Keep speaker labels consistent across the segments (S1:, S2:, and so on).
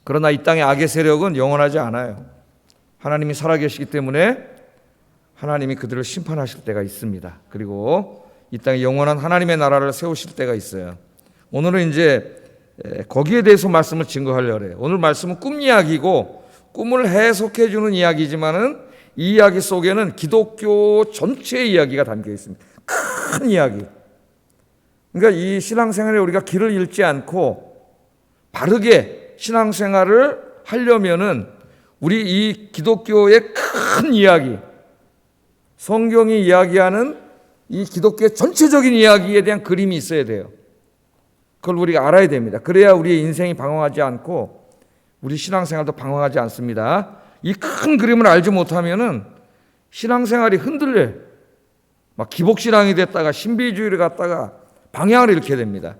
S1: 그러나 이 땅의 악의 세력은 영원하지 않아요. 하나님이 살아계시기 때문에 하나님이 그들을 심판하실 때가 있습니다. 그리고 이 땅에 영원한 하나님의 나라를 세우실 때가 있어요. 오늘은 이제 거기에 대해서 말씀을 증거하려고 해요. 오늘 말씀은 꿈 이야기고 꿈을 해석해 주는 이야기지만은 이 이야기 속에는 기독교 전체의 이야기가 담겨 있습니다. 큰 이야기. 그러니까 이 신앙생활에 우리가 길을 잃지 않고 바르게 신앙생활을 하려면은 우리 이 기독교의 큰 이야기, 성경이 이야기하는 이 기독교의 전체적인 이야기에 대한 그림이 있어야 돼요. 그걸 우리가 알아야 됩니다. 그래야 우리의 인생이 방황하지 않고 우리 신앙생활도 방황하지 않습니다. 이 큰 그림을 알지 못하면은 신앙생활이 흔들려요. 막 기복신앙이 됐다가 신비주의를 갖다가 방향을 잃게 됩니다.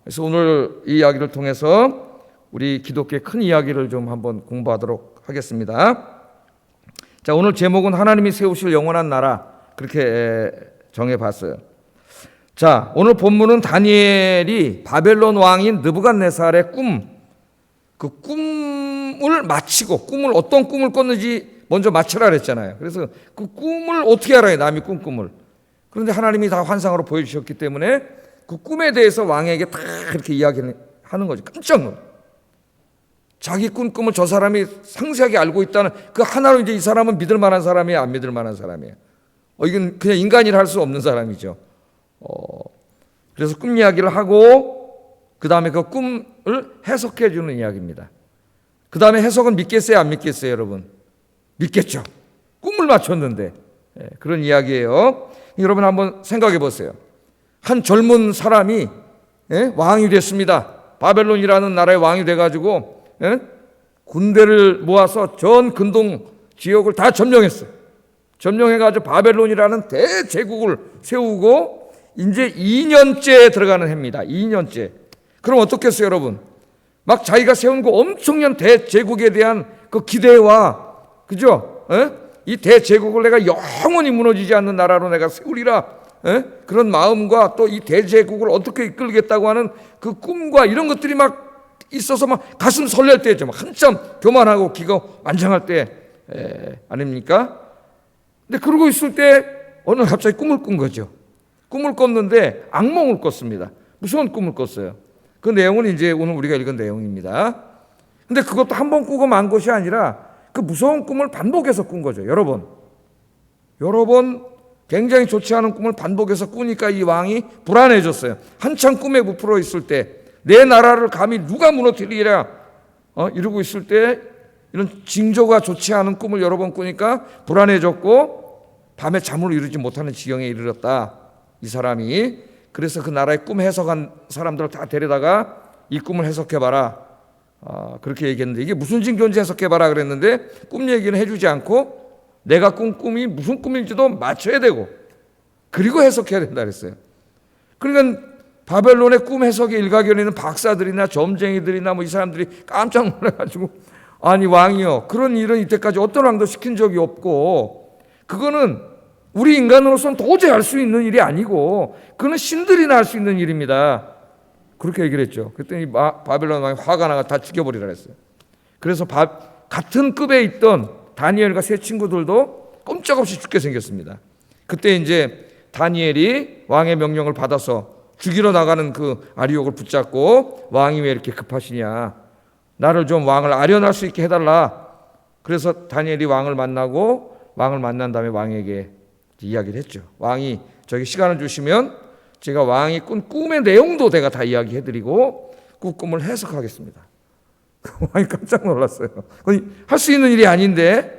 S1: 그래서 오늘 이 이야기를 통해서 우리 기독교의 큰 이야기를 좀 한번 공부하도록 하겠습니다. 자, 오늘 제목은 하나님이 세우실 영원한 나라, 그렇게 정해봤어요. 자, 오늘 본문은 다니엘이 바벨론 왕인 느부갓네살의 그 꿈을 마치고, 어떤 꿈을 꿨는지 먼저 맞추라 그랬잖아요. 그래서 그 꿈을 어떻게 알아요? 남이 꾼 꿈을. 그런데 하나님이 다 환상으로 보여주셨기 때문에 그 꿈에 대해서 왕에게 다 그렇게 이야기를 하는 거죠. 깜짝 놀라. 자기 꾼 꿈을 저 사람이 상세하게 알고 있다는 그 하나로 이제 이 사람은 믿을 만한 사람이에요, 안 믿을 만한 사람이에요? 이건 그냥 인간이라 할 수 없는 사람이죠. 그래서 꿈 이야기를 하고 그 다음에 그 꿈을 해석해 주는 이야기입니다. 그 다음에 해석은 믿겠어요, 안 믿겠어요, 여러분? 믿겠죠. 꿈을 맞췄는데. 그런 이야기예요. 여러분 한번 생각해 보세요. 한 젊은 사람이 왕이 됐습니다. 바벨론이라는 나라의 왕이 돼가지고 군대를 모아서 전 근동 지역을 다 점령했어요. 점령해가지고 바벨론이라는 대제국을 세우고 이제 2년째 들어가는 해입니다. 2년째. 그럼 어떻겠어요, 여러분? 막 자기가 세운 그 엄청난 대제국에 대한 그 기대와, 그죠? 이 대제국을 내가 영원히 무너지지 않는 나라로 내가 세우리라. 그런 마음과 또 이 대제국을 어떻게 이끌겠다고 하는 그 꿈과 이런 것들이 막 있어서 막 가슴 설렐 때죠. 막 한참 교만하고 기가 완장할 때 아닙니까? 근데 그러고 있을 때 어느 날 갑자기 꿈을 꾼 거죠. 꿈을 꿨는데 악몽을 꿨습니다. 무서운 꿈을 꿨어요. 그 내용은 이제 오늘 우리가 읽은 내용입니다. 근데 그것도 한 번 꾸고 만 것이 아니라 그 무서운 꿈을 반복해서 꾼 거죠. 여러 번 굉장히 좋지 않은 꿈을 반복해서 꾸니까 이 왕이 불안해졌어요. 한참 꿈에 부풀어 있을 때 내 나라를 감히 누가 무너뜨리랴 이러고 있을 때 이런 징조가 좋지 않은 꿈을 여러 번 꾸니까 불안해졌고 밤에 잠을 이루지 못하는 지경에 이르렀다. 이 사람이. 그래서 그 나라의 꿈 해석한 사람들을 다 데려다가 이 꿈을 해석해봐라. 그렇게 얘기했는데 이게 무슨 징조인지 해석해봐라 그랬는데 꿈 얘기는 해주지 않고 내가 꾼 꿈이 무슨 꿈인지도 맞춰야 되고 그리고 해석해야 된다 그랬어요. 그러니까 바벨론의 꿈 해석에 일가견에 있는 박사들이나 점쟁이들이나 뭐 이 사람들이 깜짝 놀라가지고 아니 왕이요, 그런 일은 이때까지 어떤 왕도 시킨 적이 없고 그거는 우리 인간으로서는 도저히 할 수 있는 일이 아니고 그거는 신들이나 할 수 있는 일입니다. 그렇게 얘기를 했죠. 그랬더니 바벨론 왕이 화가 나가 다 죽여버리라 했어요. 그래서 같은 급에 있던 다니엘과 세 친구들도 꼼짝없이 죽게 생겼습니다. 그때 이제 다니엘이 왕의 명령을 받아서 죽이러 나가는 그 아리옥을 붙잡고 왕이 왜 이렇게 급하시냐, 나를 좀 왕을 아련할 수 있게 해달라. 그래서 다니엘이 왕을 만난 다음에 왕에게 이야기를 했죠. 왕이 저기 시간을 주시면 제가 왕이 꾼 꿈의 내용도 내가 다 이야기해드리고 그 꿈을 해석하겠습니다. 왕이 깜짝 놀랐어요. 할 수 있는 일이 아닌데.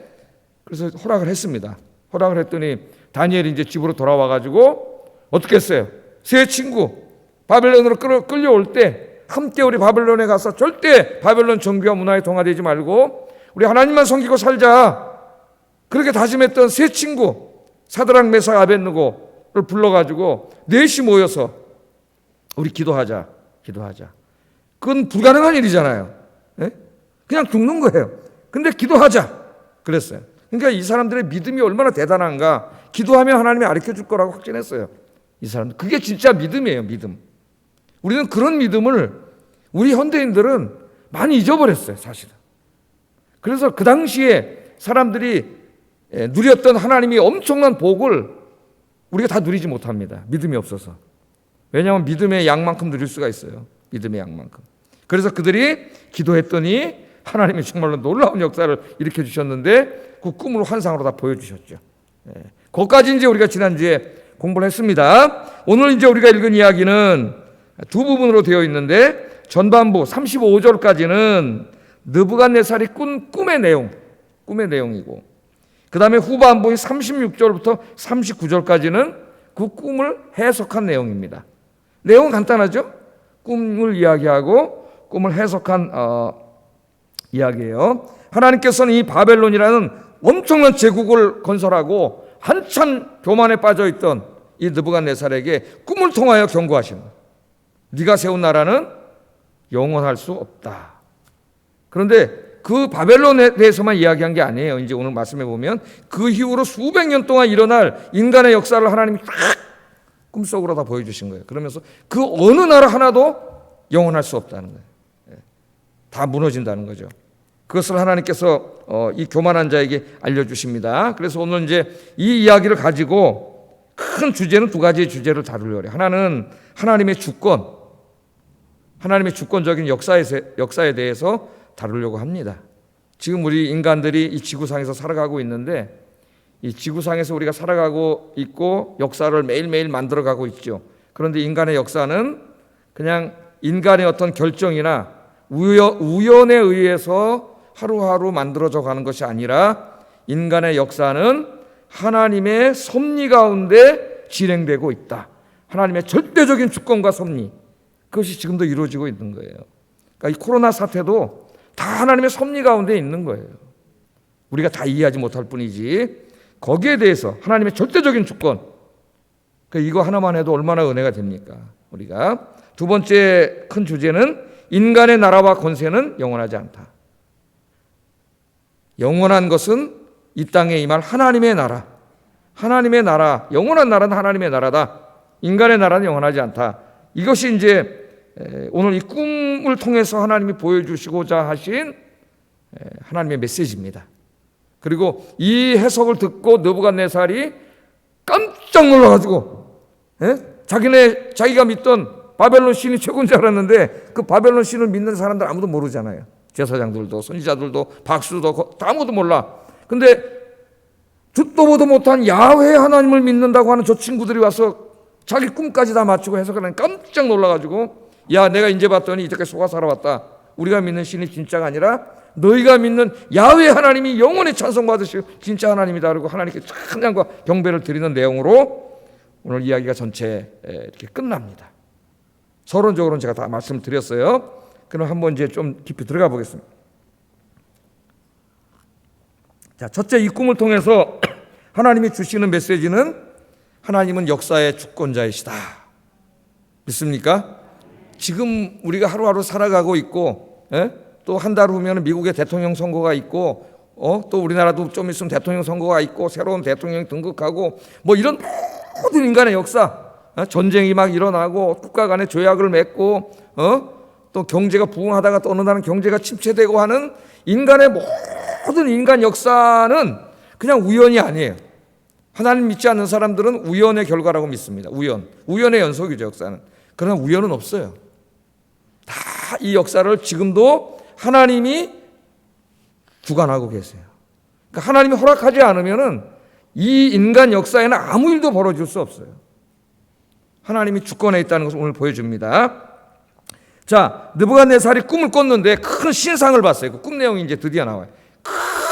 S1: 그래서 허락을 했습니다. 허락을 했더니 다니엘이 이제 집으로 돌아와가지고 어떻게 했어요? 세 친구 바벨론으로 끌려올 때 함께 우리 바벨론에 가서 절대 바벨론 정비와 문화에 동화되지 말고 우리 하나님만 섬기고 살자. 그렇게 다짐했던 세 친구 사드락 메삭 아벳느고를 불러가지고 넷이 모여서 우리 기도하자. 그건 불가능한 일이잖아요. 그냥 죽는 거예요. 근데 기도하자 그랬어요. 그러니까 이 사람들의 믿음이 얼마나 대단한가. 기도하면 하나님이 가르쳐 줄 거라고 확신했어요. 이 사람들. 그게 진짜 믿음이에요. 믿음. 우리는 그런 믿음을, 우리 현대인들은 많이 잊어버렸어요, 사실은. 그래서 그 당시에 사람들이 누렸던 하나님이 엄청난 복을 우리가 다 누리지 못합니다. 믿음이 없어서. 왜냐하면 믿음의 양만큼 누릴 수가 있어요. 믿음의 양만큼. 그래서 그들이 기도했더니 하나님이 정말로 놀라운 역사를 일으켜 주셨는데 그 꿈으로 환상으로 다 보여주셨죠. 거기까지 이제 우리가 지난주에 공부를 했습니다. 오늘 이제 우리가 읽은 이야기는 두 부분으로 되어 있는데 전반부 35절까지는 느부갓네살이 꾼 꿈의 내용이고 그 다음에 후반부인 36절부터 39절까지는 그 꿈을 해석한 내용입니다. 내용은 간단하죠? 꿈을 이야기하고 꿈을 해석한 이야기예요. 하나님께서는 이 바벨론이라는 엄청난 제국을 건설하고 한참 교만에 빠져있던 이 느부갓네살에게 꿈을 통하여 경고하시는 거예요. 네가 세운 나라는 영원할 수 없다. 그런데 그 바벨론에 대해서만 이야기한 게 아니에요. 이제 오늘 말씀해 보면 그 이후로 수백 년 동안 일어날 인간의 역사를 하나님이 딱 꿈속으로 다 보여주신 거예요. 그러면서 그 어느 나라 하나도 영원할 수 없다는 거예요. 다 무너진다는 거죠. 그것을 하나님께서 이 교만한 자에게 알려주십니다. 그래서 오늘 이제 이 이야기를 가지고 큰 주제는 두 가지의 주제를 다루려고 해요. 하나는 하나님의 주권, 하나님의 주권적인 역사에 대해서 다루려고 합니다. 지금 우리 인간들이 이 지구상에서 살아가고 있는데 이 지구상에서 우리가 살아가고 있고 역사를 매일매일 만들어가고 있죠. 그런데 인간의 역사는 그냥 인간의 어떤 결정이나 우연에 의해서 하루하루 만들어져 가는 것이 아니라 인간의 역사는 하나님의 섭리 가운데 진행되고 있다. 하나님의 절대적인 주권과 섭리, 그것이 지금도 이루어지고 있는 거예요. 그러니까 이 코로나 사태도 다 하나님의 섭리 가운데 있는 거예요. 우리가 다 이해하지 못할 뿐이지 거기에 대해서 하나님의 절대적인 주권, 그러니까 이거 하나만 해도 얼마나 은혜가 됩니까? 우리가 두 번째 큰 주제는 인간의 나라와 권세는 영원하지 않다. 영원한 것은 이 땅에 임할 하나님의 나라, 하나님의 나라, 영원한 나라는 하나님의 나라다. 인간의 나라는 영원하지 않다. 이것이 이제 오늘 이 꿈을 통해서 하나님이 보여주시고자 하신 하나님의 메시지입니다. 그리고 이 해석을 듣고 느부갓네살이 깜짝 놀라가지고 자기가 믿던 바벨론 신이 최고인 줄 알았는데 그 바벨론 신을 믿는 사람들 아무도 모르잖아요. 제사장들도 선지자들도 박수도 다 아무도 몰라. 근데 듣도 보도 못한 야훼 하나님을 믿는다고 하는 저 친구들이 와서 자기 꿈까지 다 맞추고 해석을 하니 깜짝 놀라가지고 야, 내가 이제 봤더니 이렇게 속아 살아왔다. 우리가 믿는 신이 진짜가 아니라 너희가 믿는 야훼 하나님이 영원히 찬송받으시고 진짜 하나님이다. 그리고 하나님께 찬양과 경배를 드리는 내용으로 오늘 이야기가 전체 이렇게 끝납니다. 서론적으로는 제가 다 말씀을 드렸어요. 그럼 한번 이제 좀 깊이 들어가 보겠습니다. 자, 첫째, 이 꿈을 통해서 하나님이 주시는 메시지는 하나님은 역사의 주권자이시다. 믿습니까? 지금 우리가 하루하루 살아가고 있고, 또 한 달 후면 미국의 대통령 선거가 있고, 또 우리나라도 좀 있으면 대통령 선거가 있고, 새로운 대통령이 등극하고, 뭐 이런 모든 인간의 역사, 전쟁이 막 일어나고, 국가 간의 조약을 맺고, 또 경제가 부흥하다가 또 어느 날은 경제가 침체되고 하는 인간의 모든 인간 역사는 그냥 우연이 아니에요. 하나님 믿지 않는 사람들은 우연의 결과라고 믿습니다. 우연의 연속이죠, 역사는. 그러나 우연은 없어요. 다 이 역사를 지금도 하나님이 주관하고 계세요. 그러니까 하나님이 허락하지 않으면은 이 인간 역사에는 아무 일도 벌어질 수 없어요. 하나님이 주권에 있다는 것을 오늘 보여줍니다. 자, 느부갓네살이 꿈을 꿨는데 큰 신상을 봤어요. 그 꿈 내용이 이제 드디어 나와요.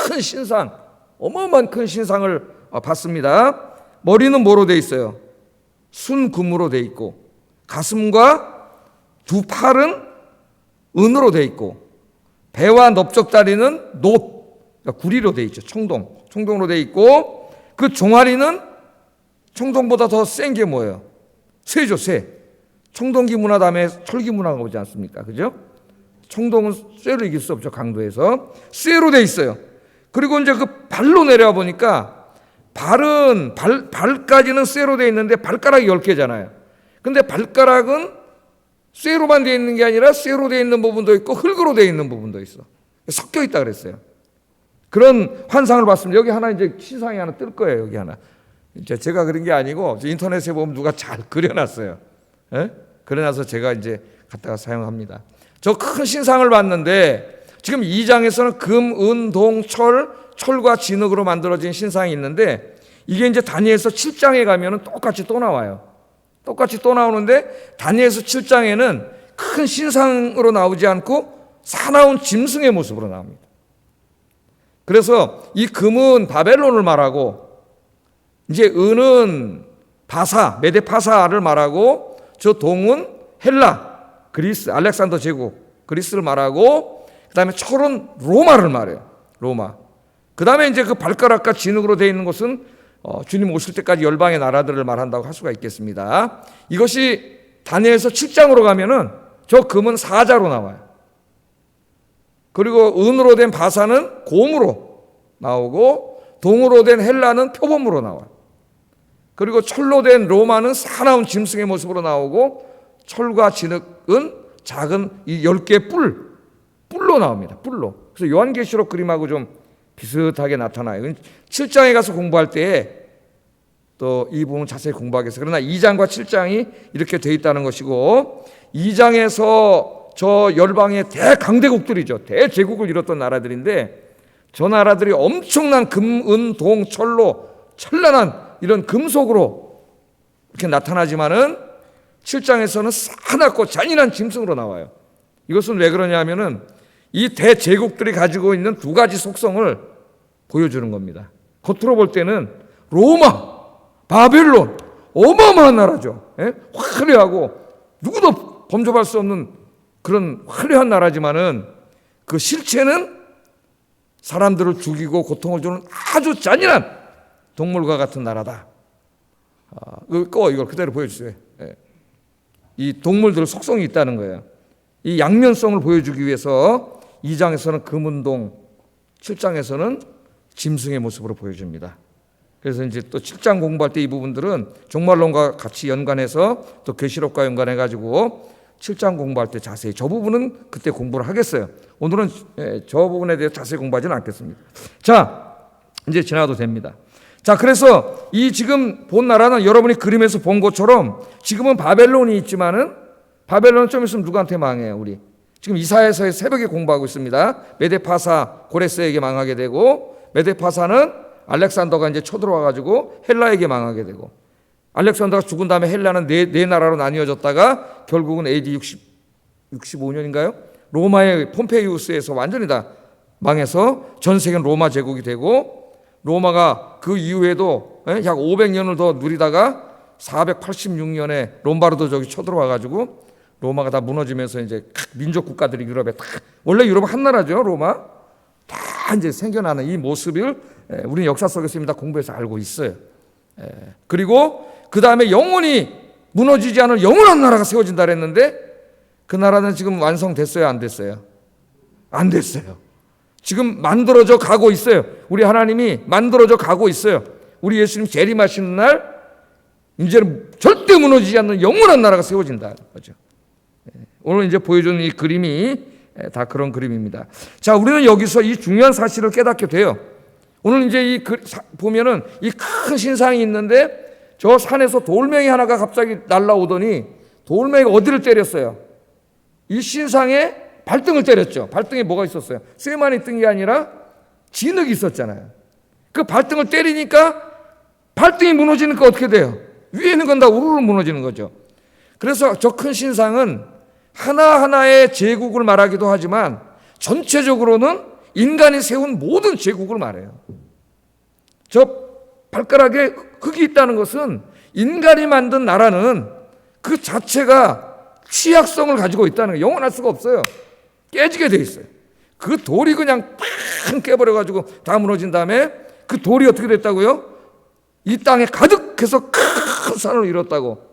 S1: 큰 신상, 어마어마한 큰 신상을 봤습니다. 머리는 뭐로 돼 있어요? 순금으로 돼 있고, 가슴과 두 팔은 은으로 돼 있고, 배와 넓적다리는 그러니까 구리로 돼 있죠. 청동으로 돼 있고, 그 종아리는 청동보다 더 센 게 뭐예요? 쇠죠, 쇠. 청동기 문화 다음에 철기 문화가 오지 않습니까? 그죠? 청동은 쇠로 이길 수 없죠, 강도에서. 쇠로 돼 있어요. 그리고 이제 그 발로 내려와 보니까 발까지는 쇠로 돼 있는데 발가락이 10개잖아요. 근데 발가락은 쇠로만 되어 있는 게 아니라 쇠로 되어 있는 부분도 있고 흙으로 되어 있는 부분도 있어. 섞여 있다 그랬어요. 그런 환상을 봤습니다. 여기 하나 이제 신상이 하나 뜰 거예요. 여기 하나. 이제 제가 그린 게 아니고 인터넷에 보면 누가 잘 그려놨어요. 예? 그려놔서 제가 이제 갖다가 사용합니다. 저 큰 신상을 봤는데 지금 2장에서는 금, 은, 동, 철과 진흙으로 만들어진 신상이 있는데 이게 이제 다니엘서 7장에 가면은 똑같이 또 나와요. 똑같이 또 나오는데 다니엘서 7장에는 큰 신상으로 나오지 않고 사나운 짐승의 모습으로 나옵니다. 그래서 이 금은 바벨론을 말하고 이제 은은 바사, 메데 파사를 말하고 저 동은 헬라, 그리스, 알렉산더 제국, 그리스를 말하고 그 다음에 철은 로마를 말해요. 로마. 그 다음에 이제 그 발가락과 진흙으로 되어 있는 것은 주님 오실 때까지 열방의 나라들을 말한다고 할 수가 있겠습니다. 이것이 다니엘서 7장으로 가면은 저 금은 사자로 나와요. 그리고 은으로 된 바사는 곰으로 나오고 동으로 된 헬라는 표범으로 나와요. 그리고 철로 된 로마는 사나운 짐승의 모습으로 나오고 철과 진흙은 작은 이 10개의 뿔로 나옵니다. 뿔로. 그래서 요한계시록 그림하고 좀 비슷하게 나타나요. 7장에 가서 공부할 때 또 이 부분 자세히 공부하겠어요. 그러나 2장과 7장이 이렇게 돼 있다는 것이고 2장에서 저 열방의 대강대국들이죠. 대제국을 이뤘던 나라들인데 저 나라들이 엄청난 금, 은, 동, 철로 찬란한 이런 금속으로 이렇게 나타나지만은 7장에서는 사납고 잔인한 짐승으로 나와요. 이것은 왜 그러냐면은 이 대제국들이 가지고 있는 두 가지 속성을 보여주는 겁니다. 겉으로 볼 때는 로마, 바벨론 어마어마한 나라죠. 예? 화려하고 누구도 범접할 수 없는 그런 화려한 나라지만은 그 실체는 사람들을 죽이고 고통을 주는 아주 잔인한 동물과 같은 나라다. 이걸 그대로 보여주세요. 예. 이 동물들 속성이 있다는 거예요. 이 양면성을 보여주기 위해서 2장에서는 금은동, 7장에서는 짐승의 모습으로 보여줍니다. 그래서 이제 또 7장 공부할 때 이 부분들은 종말론과 같이 연관해서 또 계시록과 연관해가지고 7장 공부할 때 자세히 저 부분은 그때 공부를 하겠어요. 오늘은 저 부분에 대해 자세히 공부하지는 않겠습니다. 자, 이제 지나가도 됩니다. 자, 그래서 이 지금 본 나라는 여러분이 그림에서 본 것처럼 지금은 바벨론이 있지만은 바벨론은 좀 있으면 누구한테 망해요, 우리? 지금 이사야서의 새벽에 공부하고 있습니다. 메데파사 고레스에게 망하게 되고 메데파사는 알렉산더가 이제 쳐들어와가지고 헬라에게 망하게 되고 알렉산더가 죽은 다음에 헬라는 네 나라로 나뉘어졌다가 결국은 AD 65년인가요? 로마의 폼페이우스에서 완전히 다 망해서 전 세계는 로마 제국이 되고 로마가 그 이후에도 약 500년을 더 누리다가 486년에 롬바르도족이 쳐들어와가지고 로마가 다 무너지면서 이제 민족 국가들이 유럽에 다 원래 유럽은 한 나라죠. 로마 다 이제 생겨나는 이 모습을 우리는 역사 속에서 이미 다 공부해서 알고 있어요. 그리고 그 다음에 영원히 무너지지 않을 영원한 나라가 세워진다 그랬는데 그 나라는 지금 완성됐어요? 안 됐어요? 안 됐어요. 지금 만들어져 가고 있어요. 우리 하나님이 만들어져 가고 있어요. 우리 예수님 재림하시는 날 이제는 절대 무너지지 않는 영원한 나라가 세워진다 거죠. 오늘 이제 보여주는 이 그림이 다 그런 그림입니다. 자, 우리는 여기서 이 중요한 사실을 깨닫게 돼요. 오늘 이제 보면은 이 큰 신상이 있는데 저 산에서 돌멩이 하나가 갑자기 날라오더니 돌멩이가 어디를 때렸어요? 이 신상에 발등을 때렸죠. 발등에 뭐가 있었어요? 쇠만 있던 게 아니라 진흙이 있었잖아요. 그 발등을 때리니까 발등이 무너지니까 어떻게 돼요? 위에 있는 건 다 우르르 무너지는 거죠. 그래서 저 큰 신상은 하나하나의 제국을 말하기도 하지만 전체적으로는 인간이 세운 모든 제국을 말해요. 저 발가락에 흙이 있다는 것은 인간이 만든 나라는 그 자체가 취약성을 가지고 있다는 거예요. 영원할 수가 없어요. 깨지게 돼 있어요. 그 돌이 그냥 팡 깨버려가지고 다 무너진 다음에 그 돌이 어떻게 됐다고요? 이 땅에 가득해서 큰 산을 이뤘다고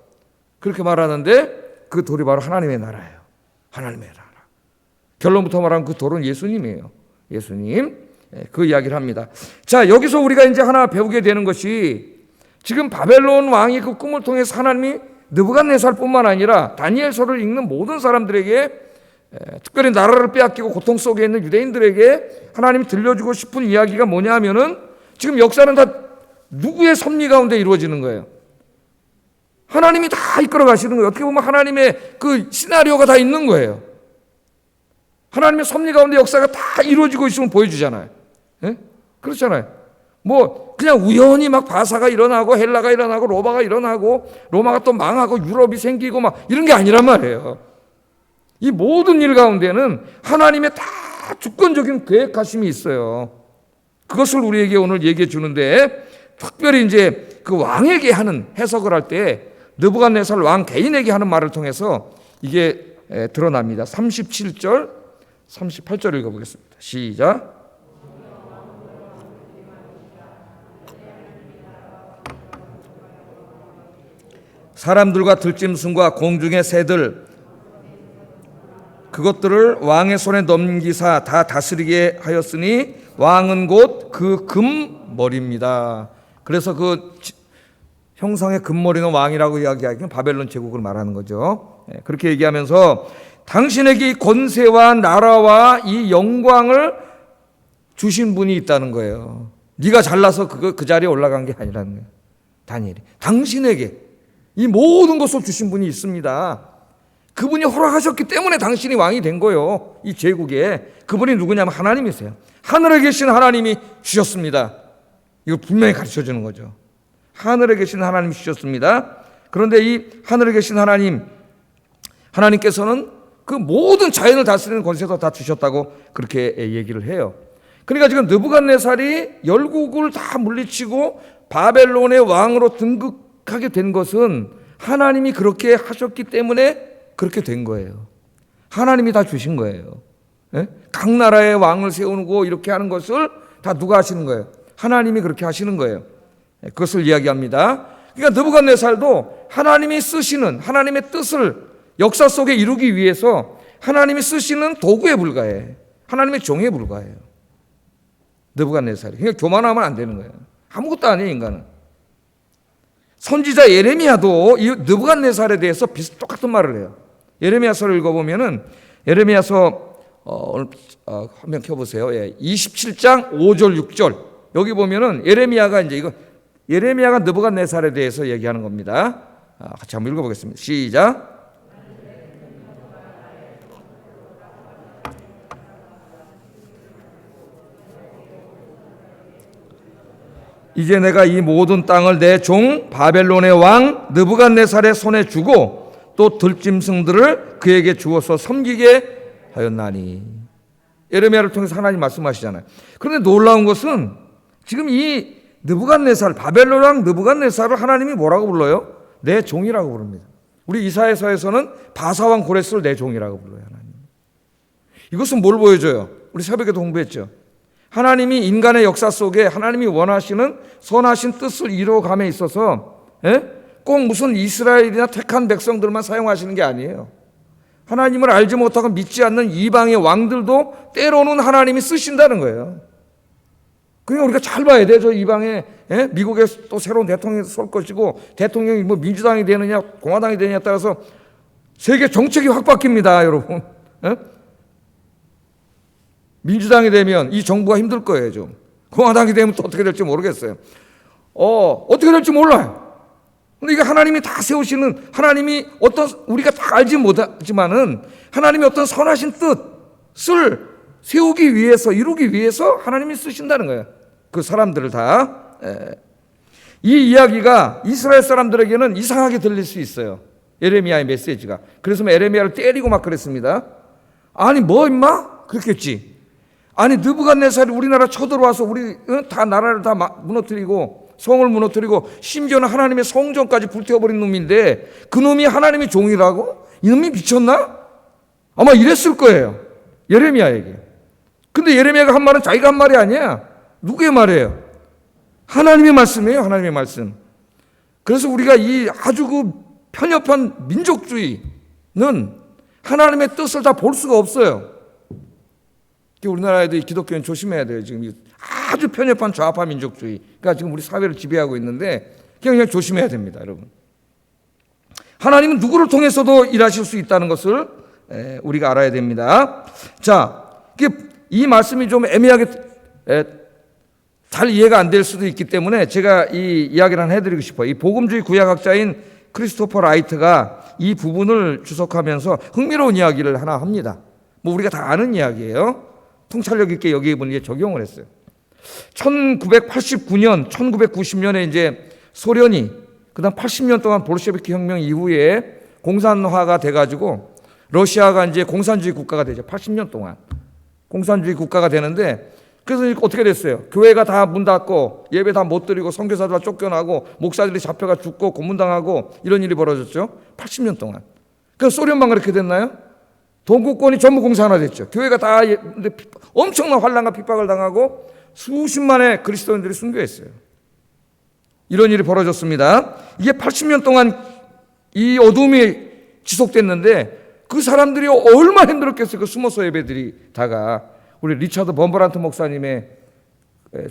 S1: 그렇게 말하는데 그 돌이 바로 하나님의 나라예요. 하나님의 나라. 결론부터 말하면 그 돌은 예수님이에요. 예수님. 그 이야기를 합니다. 자, 여기서 우리가 이제 하나 배우게 되는 것이 지금 바벨론 왕이 그 꿈을 통해서 하나님이 느부갓네살뿐만 아니라 다니엘서를 읽는 모든 사람들에게, 특별히 나라를 빼앗기고 고통 속에 있는 유대인들에게 하나님이 들려주고 싶은 이야기가 뭐냐 하면은, 지금 역사는 다 누구의 섭리 가운데 이루어지는 거예요? 하나님이 다 이끌어 가시는 거예요. 어떻게 보면 하나님의 그 시나리오가 다 있는 거예요. 하나님의 섭리 가운데 역사가 다 이루어지고 있으면 보여주잖아요. 예? 그렇잖아요. 뭐 그냥 우연히 막 바사가 일어나고 헬라가 일어나고 로마가 일어나고 로마가 또 망하고 유럽이 생기고 막 이런 게 아니란 말이에요. 이 모든 일 가운데는 하나님의 다 주권적인 계획하심이 있어요. 그것을 우리에게 오늘 얘기해 주는데, 특별히 이제 그 왕에게 하는 해석을 할 때 느부갓네살 왕 개인에게 하는 말을 통해서 이게 드러납니다. 37절, 38절 읽어보겠습니다. 시작. 사람들과 들짐승과 공중의 새들 그것들을 왕의 손에 넘기사 다 다스리게 하였으니 왕은 곧 그 금머리입니다. 그래서 그 형상의 금머리는 왕이라고 이야기하기는 바벨론 제국을 말하는 거죠. 그렇게 얘기하면서 당신에게 이 권세와 나라와 이 영광을 주신 분이 있다는 거예요. 네가 잘나서 그 자리에 올라간 게 아니라는 거예요. 다니엘이 당신에게 이 모든 것을 주신 분이 있습니다. 그분이 허락하셨기 때문에 당신이 왕이 된 거예요. 이 제국에. 그분이 누구냐면 하나님이세요. 하늘에 계신 하나님이 주셨습니다. 이거 분명히 가르쳐 주는 거죠. 하늘에 계신 하나님이 주셨습니다. 그런데 이 하늘에 계신 하나님께서는 그 모든 자연을 다스리는 권세도 다 주셨다고 그렇게 얘기를 해요. 그러니까 지금 느부갓네살이 열국을 다 물리치고 바벨론의 왕으로 등극하게 된 것은 하나님이 그렇게 하셨기 때문에 그렇게 된 거예요. 하나님이 다 주신 거예요. 각 나라의 왕을 세우고 이렇게 하는 것을 다 누가 하시는 거예요? 하나님이 그렇게 하시는 거예요. 그것을 이야기합니다. 그러니까 느부갓네살도 하나님이 쓰시는 하나님의 뜻을 역사 속에 이루기 위해서 하나님이 쓰시는 도구에 불과해. 하나님의 종에 불과해요. 느부갓네살이. 그러니까 교만하면 안 되는 거예요. 아무것도 아니에요, 인간은. 선지자 예레미야도 이 느부갓네살에 대해서 똑같은 말을 해요. 예레미야서를 읽어보면은 예레미야서 한번 켜보세요. 27장 5절 6절 여기 보면은 예레미야가 이제 예레미야가 느부갓네살에 대해서 얘기하는 겁니다. 같이 한번 읽어보겠습니다. 시작. 이제 내가 이 모든 땅을 내 종 바벨론의 왕 느부갓네살의 손에 주고 또 들짐승들을 그에게 주어서 섬기게 하였나니. 예레미야를 통해서 하나님 말씀하시잖아요. 그런데 놀라운 것은 지금 이 느부갓네살 바벨론 왕 느부갓네살을 하나님이 뭐라고 불러요? 내 종이라고 부릅니다. 우리 이사야서에서는 바사왕 고레스를 내 종이라고 불러요. 하나님. 이것은 뭘 보여줘요? 우리 새벽에도 홍보했죠. 하나님이 인간의 역사 속에 하나님이 원하시는 선하신 뜻을 이루어감에 있어서 꼭 무슨 이스라엘이나 택한 백성들만 사용하시는 게 아니에요. 하나님을 알지 못하고 믿지 않는 이방의 왕들도 때로는 하나님이 쓰신다는 거예요. 그러니까 우리가 잘 봐야 돼요. 저 이방에 미국에 또 새로운 대통령이 설 것이고 대통령이 뭐 민주당이 되느냐 공화당이 되느냐에 따라서 세계 정책이 확 바뀝니다, 여러분. 민주당이 되면 이 정부가 힘들 거예요, 좀. 공화당이 되면 또 어떻게 될지 모르겠어요. 어떻게 될지 몰라요. 근데 이게 하나님이 다 세우시는, 하나님이 어떤, 우리가 다 알지 못하지만은 하나님이 어떤 선하신 뜻을 세우기 위해서, 이루기 위해서 하나님이 쓰신다는 거예요. 그 사람들을 다. 이 이야기가 이스라엘 사람들에게는 이상하게 들릴 수 있어요. 예레미야의 메시지가. 그래서 예레미야를 때리고 막 그랬습니다. 아니, 뭐 임마? 그랬겠지. 아니, 느부갓네살이 우리나라 쳐들어와서 우리 다 나라를 다 무너뜨리고 성을 무너뜨리고 심지어는 하나님의 성전까지 불태워버린 놈인데 그 놈이 하나님의 종이라고? 이놈이 미쳤나? 아마 이랬을 거예요. 예레미야에게. 근데 예레미야가 한 말은 자기가 한 말이 아니야. 누구의 말이에요? 하나님의 말씀이에요. 하나님의 말씀. 그래서 우리가 이 아주 그 편협한 민족주의는 하나님의 뜻을 다 볼 수가 없어요. 우리나라에도 기독교는 조심해야 돼요. 지금 아주 편협한 좌파 민족주의가 지금 우리 사회를 지배하고 있는데 그냥 조심해야 됩니다, 여러분. 하나님은 누구를 통해서도 일하실 수 있다는 것을 우리가 알아야 됩니다. 자, 이 말씀이 좀 애매하게 잘 이해가 안 될 수도 있기 때문에 제가 이 이야기를 하나 해드리고 싶어요. 이 복음주의 구약학자인 크리스토퍼 라이트가 이 부분을 주석하면서 흥미로운 이야기를 하나 합니다. 뭐 우리가 다 아는 이야기예요. 통찰력 있게 여기에 보니 적용을 했어요. 1989년, 1990년에 이제 소련이 그다음 80년 동안 볼셰비키 혁명 이후에 공산화가 돼가지고 러시아가 이제 공산주의 국가가 되죠. 80년 동안 공산주의 국가가 되는데, 그래서 어떻게 됐어요? 교회가 다 문 닫고 예배 다 못 드리고 선교사들 다 쫓겨나고 목사들이 잡혀가 죽고 고문당하고 이런 일이 벌어졌죠. 80년 동안. 그래서 소련만 그렇게 됐나요? 동구권이 전부 공산화됐죠. 교회가 다 엄청난 환난과 핍박을 당하고 수십만의 그리스도인들이 순교했어요. 이런 일이 벌어졌습니다. 이게 80년 동안 이 어둠이 지속됐는데 그 사람들이 얼마나 힘들었겠어요. 그 숨어서 예배드리다가. 우리 리차드 범버란트 목사님의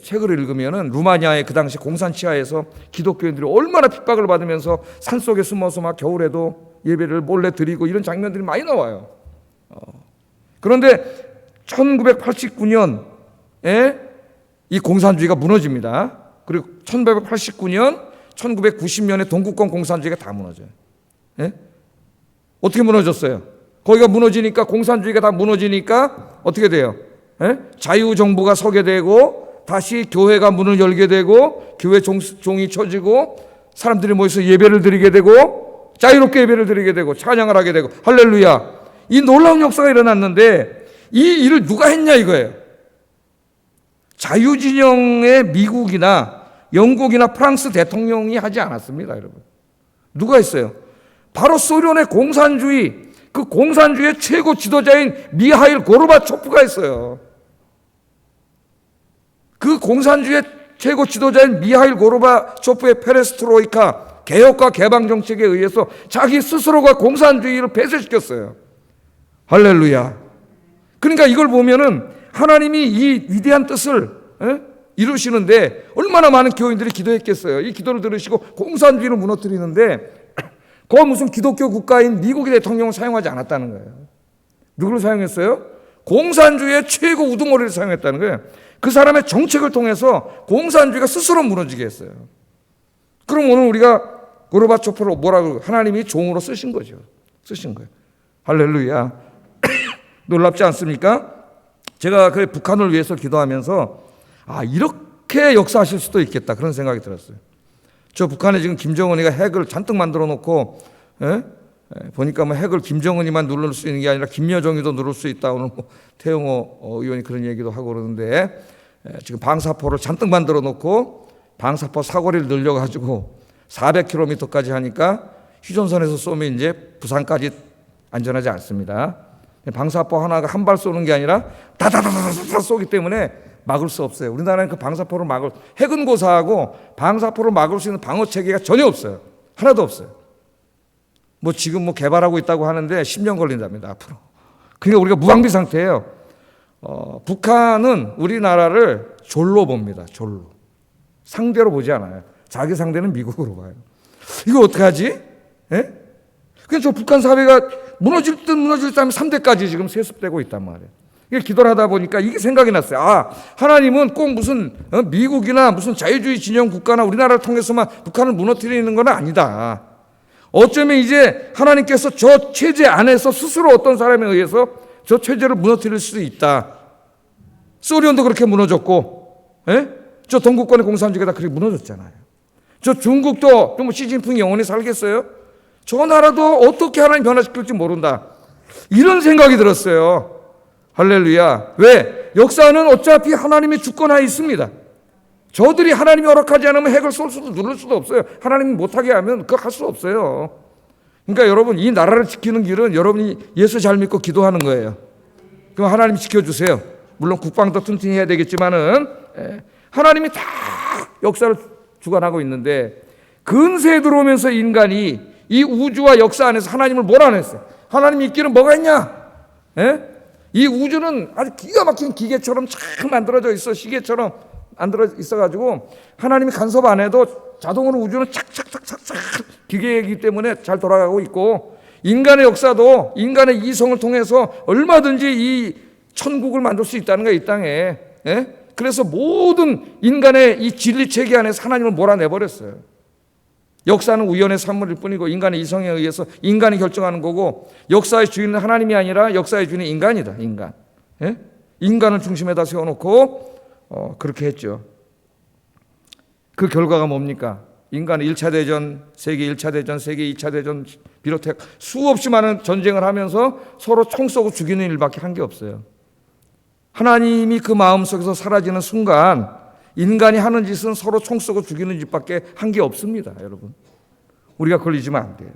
S1: 책을 읽으면은 루마니아의 그 당시 공산 치하에서 기독교인들이 얼마나 핍박을 받으면서 산속에 숨어서 막 겨울에도 예배를 몰래 드리고 이런 장면들이 많이 나와요. 그런데 1989년에 이 공산주의가 무너집니다. 그리고 1989년, 1990년에 동구권 공산주의가 다 무너져요. 예? 어떻게 무너졌어요? 거기가 무너지니까, 공산주의가 다 무너지니까 어떻게 돼요? 예? 자유정부가 서게 되고 다시 교회가 문을 열게 되고 교회 종이 쳐지고 사람들이 모여서 예배를 드리게 되고 자유롭게 예배를 드리게 되고 찬양을 하게 되고 할렐루야. 이 놀라운 역사가 일어났는데 이 일을 누가 했냐 이거예요. 자유진영의 미국이나 영국이나 프랑스 대통령이 하지 않았습니다, 여러분. 누가 했어요? 바로 소련의 공산주의, 그 공산주의의 최고 지도자인 미하일 고르바초프가 했어요. 그 공산주의의 최고 지도자인 미하일 고르바초프의 페레스트로이카 개혁과 개방 정책에 의해서 자기 스스로가 공산주의를 폐쇄시켰어요. 할렐루야. 그러니까 이걸 보면은 하나님이 이 위대한 뜻을 이루시는데 얼마나 많은 교인들이 기도했겠어요. 이 기도를 들으시고 공산주의를 무너뜨리는데 그 무슨 기독교 국가인 미국의 대통령을 사용하지 않았다는 거예요. 누구를 사용했어요? 공산주의의 최고 우두머리를 사용했다는 거예요. 그 사람의 정책을 통해서 공산주의가 스스로 무너지게 했어요. 그럼 오늘 우리가 고르바초프를 뭐라고, 하나님이 종으로 쓰신 거죠. 쓰신 거예요. 할렐루야. 놀랍지 않습니까? 제가 그 북한을 위해서 기도하면서 이렇게 역사하실 수도 있겠다 그런 생각이 들었어요. 저 북한에 지금 김정은이가 핵을 잔뜩 만들어 놓고 보니까 뭐 핵을 김정은이만 누를 수 있는 게 아니라 김여정이도 누를 수 있다. 오늘 뭐 태영호 의원이 그런 얘기도 하고 그러는데 지금 방사포를 잔뜩 만들어 놓고 방사포 사거리를 늘려가지고 400km까지 하니까 휴전선에서 쏘면 이제 부산까지 안전하지 않습니다. 방사포 하나가 한 발 쏘는 게 아니라 다다다다다 쏘기 때문에 막을 수 없어요. 우리나라는 그 방사포를 핵은 고사하고 방사포를 막을 수 있는 방어 체계가 전혀 없어요. 하나도 없어요. 뭐 지금 뭐 개발하고 있다고 하는데 10년 걸린답니다, 앞으로. 그러니까 우리가 무방비 상태예요. 북한은 우리나라를 졸로 봅니다. 졸로. 상대로 보지 않아요. 자기 상대는 미국으로 봐요. 이거 어떡하지? 예? 그래서 저 북한 사회가 무너질 듯 하면 3대까지 지금 세습되고 있단 말이에요. 이게 기도를 하다 보니까 이게 생각이 났어요. 하나님은 꼭 무슨 미국이나 무슨 자유주의 진영 국가나 우리나라를 통해서만 북한을 무너뜨리는 건 아니다. 어쩌면 이제 하나님께서 저 체제 안에서 스스로 어떤 사람에 의해서 저 체제를 무너뜨릴 수도 있다. 소련도 그렇게 무너졌고, 저 동구권의 공산주의가 다 그렇게 무너졌잖아요. 저 중국도 좀 시진핑이 영원히 살겠어요? 저 나라도 어떻게 하나님 변화시킬지 모른다. 이런 생각이 들었어요. 할렐루야. 왜? 역사는 어차피 하나님의 주권하에 있습니다. 저들이 하나님이 허락하지 않으면 핵을 쏠 수도 누를 수도 없어요. 하나님이 못하게 하면 그거 할 수 없어요. 그러니까 여러분, 이 나라를 지키는 길은 여러분이 예수 잘 믿고 기도하는 거예요. 그럼 하나님 지켜주세요. 물론 국방도 튼튼히 해야 되겠지만은 하나님이 다 역사를 주관하고 있는데 근세에 들어오면서 인간이 이 우주와 역사 안에서 하나님을 몰아냈어요. 하나님이 있기는 뭐가 있냐? 이 우주는 아주 기가 막힌 기계처럼 잘 만들어져 있어. 시계처럼 만들어 있어가지고 하나님이 간섭 안 해도 자동으로 우주는 착착착착착 기계이기 때문에 잘 돌아가고 있고, 인간의 역사도 인간의 이성을 통해서 얼마든지 이 천국을 만들 수 있다는 거예요, 이 땅에. 예? 그래서 모든 인간의 이 진리 체계 안에서 하나님을 몰아내버렸어요. 역사는 우연의 산물일 뿐이고 인간의 이성에 의해서 인간이 결정하는 거고, 역사의 주인은 하나님이 아니라 역사의 주인은 인간이다. 인간. 예? 인간을 중심에다 세워놓고 그렇게 했죠. 그 결과가 뭡니까? 인간은 1차 대전, 세계 1차 대전, 세계 2차 대전 비롯해 수없이 많은 전쟁을 하면서 서로 총 쏘고 죽이는 일밖에 한 게 없어요. 하나님이 그 마음속에서 사라지는 순간 인간이 하는 짓은 서로 총 쏘고 죽이는 짓밖에 한 게 없습니다. 여러분, 우리가 걸리지면 안 돼요.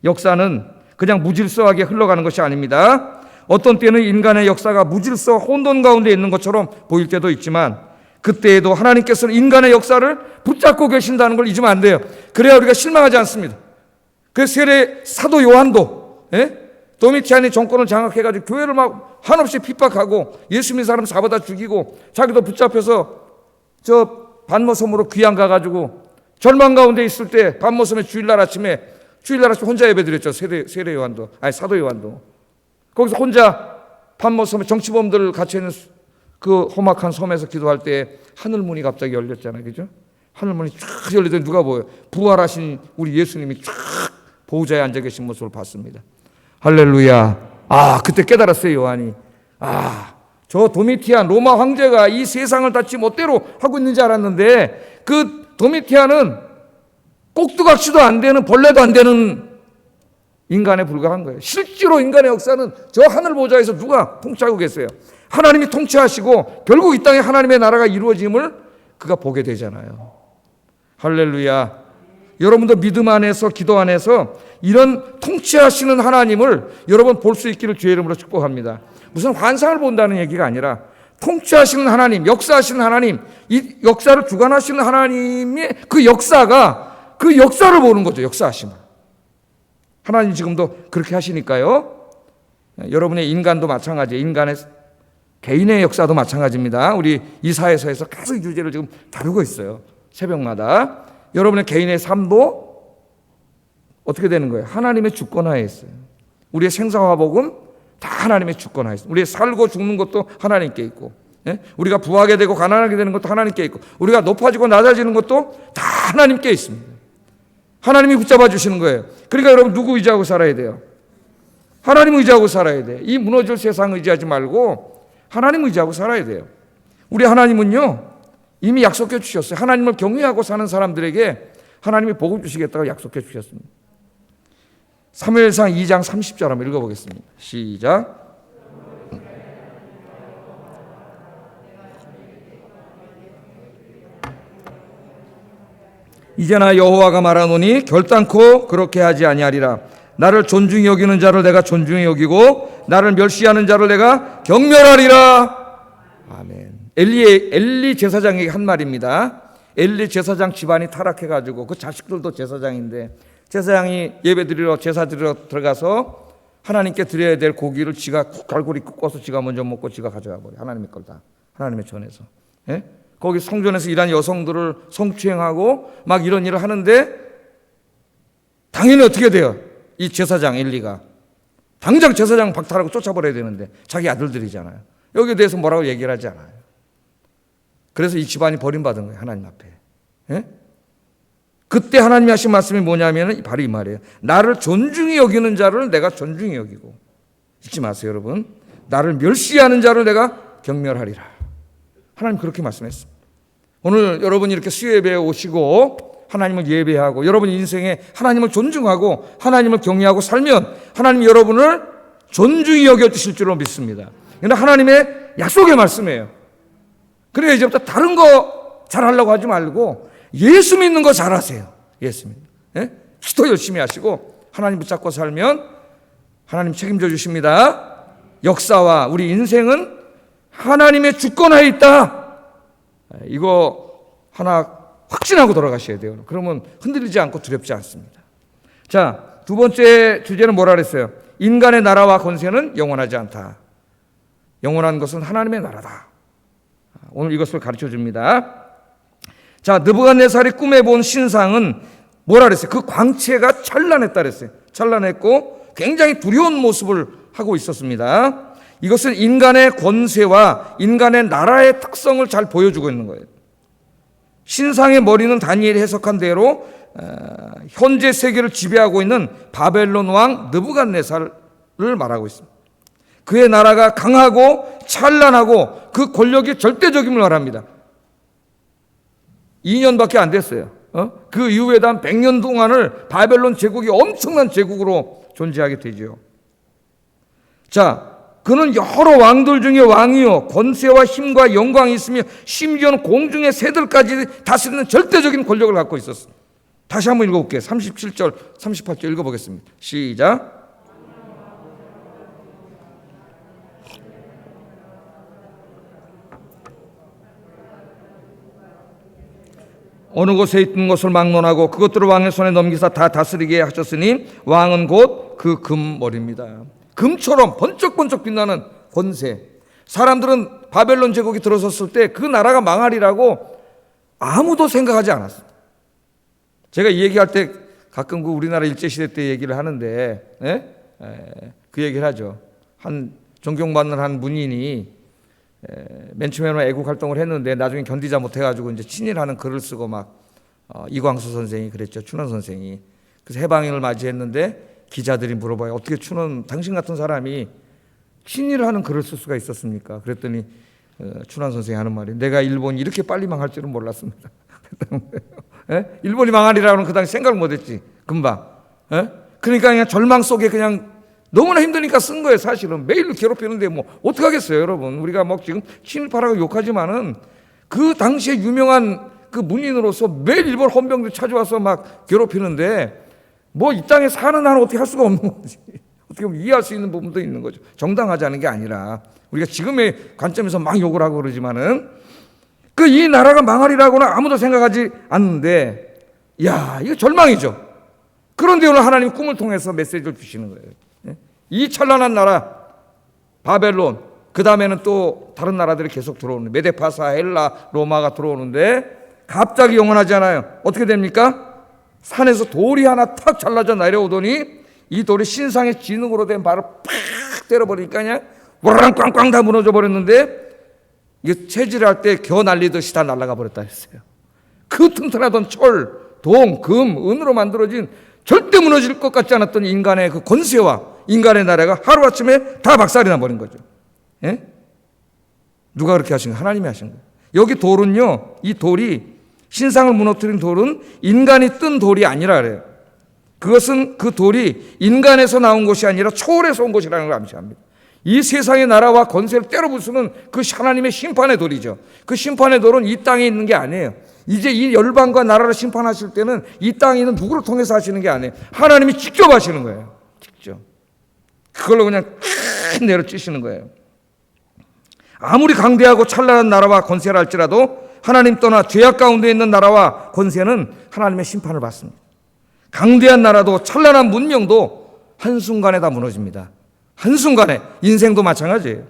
S1: 역사는 그냥 무질서하게 흘러가는 것이 아닙니다. 어떤 때는 인간의 역사가 무질서 혼돈 가운데 있는 것처럼 보일 때도 있지만, 그때에도 하나님께서는 인간의 역사를 붙잡고 계신다는 걸 잊으면 안 돼요. 그래야 우리가 실망하지 않습니다. 그래서 세례 사도 요한도 도미티안이 정권을 장악해가지고 교회를 막 한없이 핍박하고 예수 믿는 사람 잡아다 죽이고, 자기도 붙잡혀서 저 반모섬으로 귀양 가가지고 절망 가운데 있을 때 반모섬에 주일날 아침에 혼자 예배드렸죠. 세례 요한도, 아니 사도 요한도. 거기서 혼자 반모섬에 정치범들 갇혀있는 그 험악한 섬에서 기도할 때 하늘 문이 갑자기 열렸잖아요. 그죠? 하늘 문이 쫙 열리더니 누가 보여요? 부활하신 우리 예수님이 쫙 보호자에 앉아 계신 모습을 봤습니다. 할렐루야. 그때 깨달았어요, 요한이. 저 도미티안 로마 황제가 이 세상을 다 지 멋대로 하고 있는 줄 알았는데, 그 도미티안은 꼭두각시도 안 되는, 벌레도 안 되는 인간에 불과한 거예요. 실제로 인간의 역사는 저 하늘 보좌에서 누가 통치하고 계세요? 하나님이 통치하시고 결국 이 땅에 하나님의 나라가 이루어짐을 그가 보게 되잖아요. 할렐루야. 여러분도 믿음 안에서, 기도 안에서 이런 통치하시는 하나님을 여러분 볼 수 있기를 주의 이름으로 축복합니다. 무슨 환상을 본다는 얘기가 아니라 통치하시는 하나님, 역사하시는 하나님, 이 역사를 주관하시는 하나님의 그 역사를 보는 거죠. 역사하심을. 하나님 지금도 그렇게 하시니까요. 여러분의 인간도 마찬가지예요. 인간의 개인의 역사도 마찬가지입니다. 우리 이사야서에서 계속 이 주제를 지금 다루고 있어요. 새벽마다. 여러분의 개인의 삶도 어떻게 되는 거예요? 하나님의 주권하에 있어요. 우리의 생사화복은 다 하나님의 주권하에 있어요. 우리의 살고 죽는 것도 하나님께 있고, 우리가 부하게 되고 가난하게 되는 것도 하나님께 있고, 우리가 높아지고 낮아지는 것도 다 하나님께 있습니다. 하나님이 붙잡아 주시는 거예요. 그러니까 여러분 누구 의지하고 살아야 돼요? 하나님 의지하고 살아야 돼요. 이 무너질 세상 의지하지 말고 하나님 의지하고 살아야 돼요. 우리 하나님은요, 이미 약속해 주셨어요. 하나님을 경외하고 사는 사람들에게 하나님이 복을 주시겠다고 약속해 주셨습니다. 사무엘상 2장 30절 한번 읽어보겠습니다. 시작. 이제나 여호와가 말하노니 결단코 그렇게 하지 아니하리라. 나를 존중히 여기는 자를 내가 존중히 여기고 나를 멸시하는 자를 내가 경멸하리라. 아멘. 엘리 제사장에게 한 말입니다. 엘리 제사장 집안이 타락해가지고 그 자식들도 제사장인데, 제사장이 예배드리러 제사 드리러 들어가서 하나님께 드려야 될 고기를 지가 갈고리 꺾어서 지가 먼저 먹고 지가 가져가 버려. 하나님의 걸 다. 하나님의 전에서. 거기 성전에서 일하는 여성들을 성추행하고 막 이런 일을 하는데, 당연히 어떻게 돼요? 이 제사장 엘리가 당장 제사장 박탈하고 쫓아버려야 되는데 자기 아들들이잖아요. 여기에 대해서 뭐라고 얘기를 하지 않아요. 그래서 이 집안이 버림받은 거예요, 하나님 앞에. 그때 하나님이 하신 말씀이 뭐냐면 바로 이 말이에요. 나를 존중히 여기는 자를 내가 존중히 여기고, 잊지 마세요 여러분, 나를 멸시하는 자를 내가 경멸하리라. 하나님 그렇게 말씀했습니다. 오늘 여러분이 이렇게 수요예배에 오시고 하나님을 예배하고 여러분 인생에 하나님을 존중하고 하나님을 경외하고 살면 하나님이 여러분을 존중히 여겨주실 줄로 믿습니다. 그런데 하나님의 약속의 말씀이에요. 그래야 이제부터 다른 거 잘하려고 하지 말고 예수 믿는 거 잘하세요. 예수 믿는. 기도 열심히 하시고 하나님 붙잡고 살면 하나님 책임져 주십니다. 역사와 우리 인생은 하나님의 주권하에 있다. 이거 하나 확신하고 돌아가셔야 돼요. 그러면 흔들리지 않고 두렵지 않습니다. 자, 두 번째 주제는 뭐라 그랬어요? 인간의 나라와 권세는 영원하지 않다. 영원한 것은 하나님의 나라다. 오늘 이것을 가르쳐 줍니다. 자, 느부갓네살이 꿈에 본 신상은 뭐라 그랬어요? 그 광채가 찬란했다 그랬어요. 찬란했고 굉장히 두려운 모습을 하고 있었습니다. 이것은 인간의 권세와 인간의 나라의 특성을 잘 보여주고 있는 거예요. 신상의 머리는 다니엘이 해석한 대로 현재 세계를 지배하고 있는 바벨론 왕 느부갓네살을 말하고 있습니다. 그의 나라가 강하고 찬란하고 그 권력이 절대적임을 말합니다. 2년밖에 안 됐어요. 그 이후에도 한 100년 동안을 바벨론 제국이 엄청난 제국으로 존재하게 되죠. 자, 그는 여러 왕들 중에 왕이요 권세와 힘과 영광이 있으며 심지어는 공중의 새들까지 다스리는 절대적인 권력을 갖고 있었습니다. 다시 한번 읽어볼게요. 37절 38절 읽어보겠습니다. 시작. 어느 곳에 있던 것을 막론하고 그것들을 왕의 손에 넘기사 다 다스리게 하셨으니 왕은 곧 그 금머리입니다. 금처럼 번쩍번쩍 빛나는 권세. 사람들은 바벨론 제국이 들어섰을 때 그 나라가 망하리라고 아무도 생각하지 않았어요. 제가 이 얘기할 때 가끔 그 우리나라 일제시대 때 얘기를 하는데 그 얘기를 하죠. 한 존경받는 한 문인이 맨 처음에는 애국 활동을 했는데 나중에 견디자 못해가지고 이제 친일하는 글을 쓰고 막 이광수 선생이 그랬죠. 춘원 선생이. 그래서 해방을 맞이했는데 기자들이 물어봐요. 어떻게 춘원 당신 같은 사람이 친일하는 글을 쓸 수가 있었습니까? 그랬더니 춘원 선생이 하는 말이 내가 일본이 이렇게 빨리 망할 줄은 몰랐습니다. 일본이 망하리라고는 그 당시 생각을 못했지. 금방. 그러니까 그냥 절망 속에 그냥 너무나 힘드니까 쓴 거예요. 사실은 매일 괴롭히는데 뭐 어떻게 하겠어요, 여러분. 우리가 막 지금 친일파라고 욕하지만은 그 당시에 유명한 그 문인으로서 매일 일본 헌병들 찾아와서 막 괴롭히는데 뭐 이 땅에 사는 한은 어떻게 할 수가 없는 거지. 어떻게 보면 이해할 수 있는 부분도 있는 거죠. 정당하지 않은 게 아니라 우리가 지금의 관점에서 막 욕을 하고 그러지만은 그 이 나라가 망하리라고는 아무도 생각하지 않는데 야, 이거 절망이죠. 그런데 오늘 하나님이 꿈을 통해서 메시지를 주시는 거예요. 이 찬란한 나라 바벨론, 그 다음에는 또 다른 나라들이 계속 들어오는데 메데파사, 헬라, 로마가 들어오는데 갑자기 영원하지 않아요. 어떻게 됩니까? 산에서 돌이 하나 탁 잘라져 내려오더니 이 돌이 신상의 진흙으로 된 발을 팍 때려버리니까 그냥 와랑 꽝꽝 다 무너져 버렸는데 이게 체질할 때 겨 날리듯이 다 날아가 버렸다 했어요. 그 튼튼하던 철, 동, 금, 은으로 만들어진 절대 무너질 것 같지 않았던 인간의 그 권세와 인간의 나라가 하루아침에 다 박살이 나버린 거죠. 예? 누가 그렇게 하신 거예요? 하나님이 하신 거예요. 여기 돌은요, 이 돌이 신상을 무너뜨린 돌은 인간이 뜬 돌이 아니라 그래요. 그것은 그 돌이 인간에서 나온 것이 아니라 초월에서 온 것이라는 걸 암시합니다. 이 세상의 나라와 권세를 때려 부수는 그 하나님의 심판의 돌이죠. 그 심판의 돌은 이 땅에 있는 게 아니에요. 이제 이 열방과 나라를 심판하실 때는 이 땅에 있는 누구를 통해서 하시는 게 아니에요. 하나님이 직접 하시는 거예요. 직접. 그걸로 그냥 내려치시는 거예요. 아무리 강대하고 찬란한 나라와 권세라 할지라도 하나님 떠나 죄악 가운데 있는 나라와 권세는 하나님의 심판을 받습니다. 강대한 나라도 찬란한 문명도 한순간에 다 무너집니다. 한순간에. 인생도 마찬가지예요.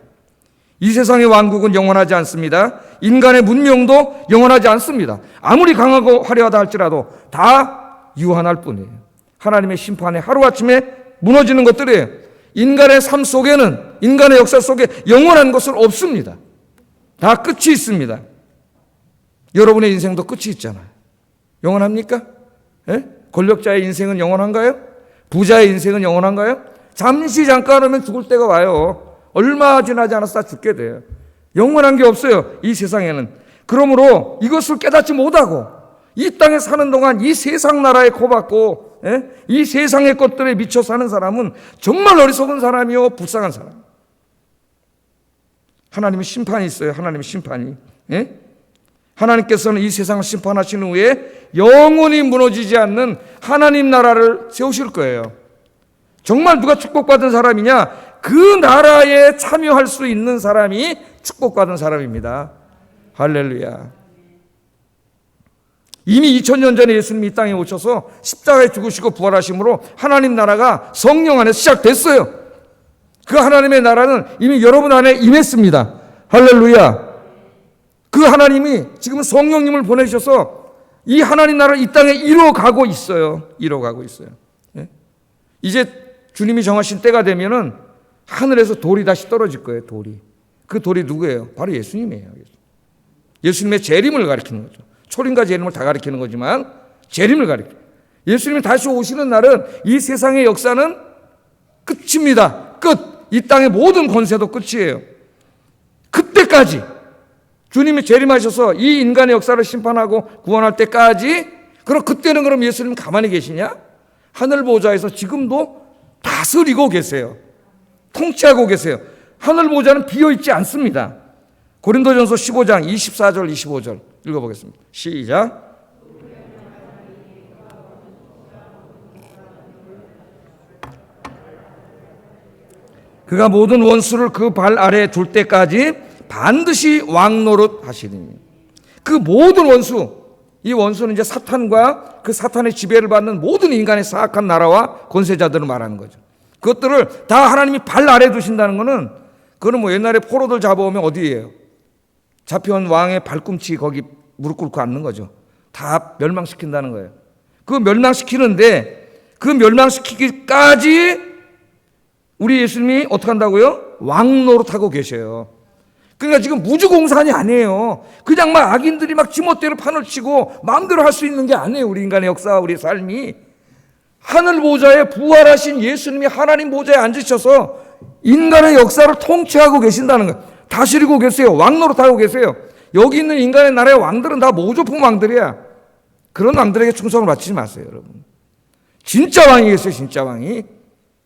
S1: 이 세상의 왕국은 영원하지 않습니다. 인간의 문명도 영원하지 않습니다. 아무리 강하고 화려하다 할지라도 다 유한할 뿐이에요. 하나님의 심판에 하루아침에 무너지는 것들이에요. 인간의 삶 속에는, 인간의 역사 속에 영원한 것은 없습니다. 다 끝이 있습니다. 여러분의 인생도 끝이 있잖아요. 영원합니까? 예? 권력자의 인생은 영원한가요? 부자의 인생은 영원한가요? 잠시 잠깐 하면 죽을 때가 와요. 얼마 지나지 않아서 다 죽게 돼요. 영원한 게 없어요, 이 세상에는. 그러므로 이것을 깨닫지 못하고 이 땅에 사는 동안 이 세상 나라에 코박고 이 세상의 것들에 미쳐 사는 사람은 정말 어리석은 사람이요, 불쌍한 사람. 하나님의 심판이 있어요. 하나님의 심판이. 하나님께서는 이 세상을 심판하신 후에 영원히 무너지지 않는 하나님 나라를 세우실 거예요. 정말 누가 축복받은 사람이냐? 그 나라에 참여할 수 있는 사람이 축복받은 사람입니다. 할렐루야. 이미 2000년 전에 예수님이 이 땅에 오셔서 십자가에 죽으시고 부활하심으로 하나님 나라가 성령 안에 시작됐어요. 그 하나님의 나라는 이미 여러분 안에 임했습니다. 할렐루야. 그 하나님이 지금 성령님을 보내셔서 이 하나님 나라를 이 땅에 이뤄가고 있어요. 이뤄가고 있어요. 예? 이제 주님이 정하신 때가 되면은 하늘에서 돌이 다시 떨어질 거예요. 돌이. 그 돌이 누구예요? 바로 예수님이에요. 예수님의 재림을 가리키는 거죠. 초림과 재림을 다 가리키는 거지만 재림을 가리켜요. 예수님이 다시 오시는 날은 이 세상의 역사는 끝입니다. 끝. 이 땅의 모든 권세도 끝이에요. 그때까지 주님이 재림하셔서 이 인간의 역사를 심판하고 구원할 때까지, 그럼 그때는 그럼 예수님 가만히 계시냐? 하늘 보좌에서 지금도 다스리고 계세요. 통치하고 계세요. 하늘 보좌는 비어있지 않습니다. 고린도전서 15장 24절 25절 읽어보겠습니다. 시작. 그가 모든 원수를 그 발 아래에 둘 때까지 반드시 왕노릇 하시리니. 그 모든 원수, 이 원수는 이제 사탄과 그 사탄의 지배를 받는 모든 인간의 사악한 나라와 권세자들을 말하는 거죠. 그것들을 다 하나님이 발 아래에 두신다는 것은, 그거는 뭐 옛날에 포로들 잡아오면 어디예요? 잡혀온 왕의 발꿈치 거기 무릎 꿇고 앉는 거죠. 다 멸망시킨다는 거예요. 그 멸망시키는데, 그 멸망시키기까지 우리 예수님이 어떻게 한다고요? 왕노릇하고 계셔요. 그러니까 지금 무주공산이 아니에요. 그냥 막 악인들이 막 지멋대로 판을 치고 마음대로 할 수 있는 게 아니에요. 우리 인간의 역사와 우리 삶이. 하늘 보좌에 부활하신 예수님이 하나님 보좌에 앉으셔서 인간의 역사를 통치하고 계신다는 거예요. 다스리고 계세요. 왕노릇하고 계세요. 여기 있는 인간의 나라의 왕들은 다 모조품 왕들이야. 그런 왕들에게 충성을 바치지 마세요, 여러분. 진짜 왕이 계세요, 진짜 왕이.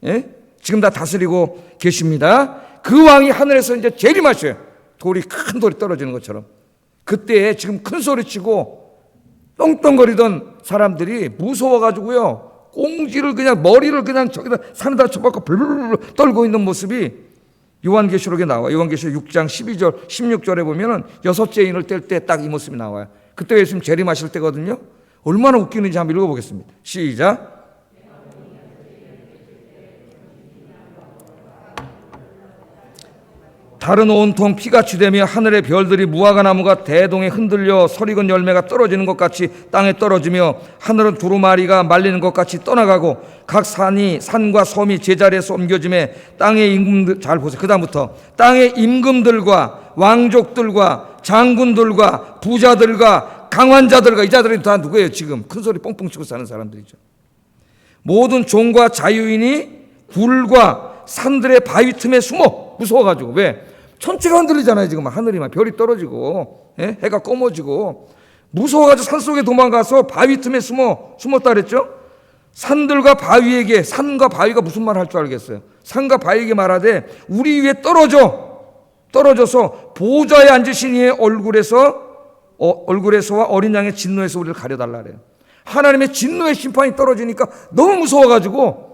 S1: 예? 지금 다 다스리고 계십니다. 그 왕이 하늘에서 이제 재림하셔요. 돌이, 큰 돌이 떨어지는 것처럼. 그때 지금 큰 소리 치고 떵떵거리던 사람들이 무서워가지고요, 꽁지를 그냥, 머리를 그냥 저기다 산에다 쳐박고 불불불 떨고 있는 모습이 요한계시록에 나와요. 요한계시록 6장 12절 16절에 보면은 6째 인을 뗄 때 딱 이 모습이 나와요. 그때 예수님 재림하실 때거든요. 얼마나 웃기는지 한번 읽어보겠습니다. 시작. 달은 온통 피같이 되며 하늘의 별들이 무화과 나무가 대동에 흔들려 설익은 열매가 떨어지는 것 같이 땅에 떨어지며 하늘은 두루마리가 말리는 것 같이 떠나가고 각 산과 섬이 제자리에서 옮겨짐에 땅의 임금들, 잘 보세요. 그 다음부터 땅의 임금들과 왕족들과 장군들과 부자들과 강한 자들과, 이 자들이 다 누구예요? 지금 큰 소리 뻥뻥 치고 사는 사람들이죠. 모든 종과 자유인이 굴과 산들의 바위 틈에 숨어. 무서워가지고. 왜? 천체가 흔들리잖아요. 지금 하늘이 막 별이 떨어지고, 예? 해가 꺼머지고. 무서워가지고 산속에 도망가서 바위 틈에 숨었다 그랬죠. 산들과 바위에게, 산과 바위가 무슨 말 할 줄 알겠어요? 산과 바위에게 말하되 우리 위에 떨어져서 보좌에 앉으신 이의 얼굴에서와 어린 양의 진노에서 우리를 가려달라 그래요. 하나님의 진노의 심판이 떨어지니까 너무 무서워가지고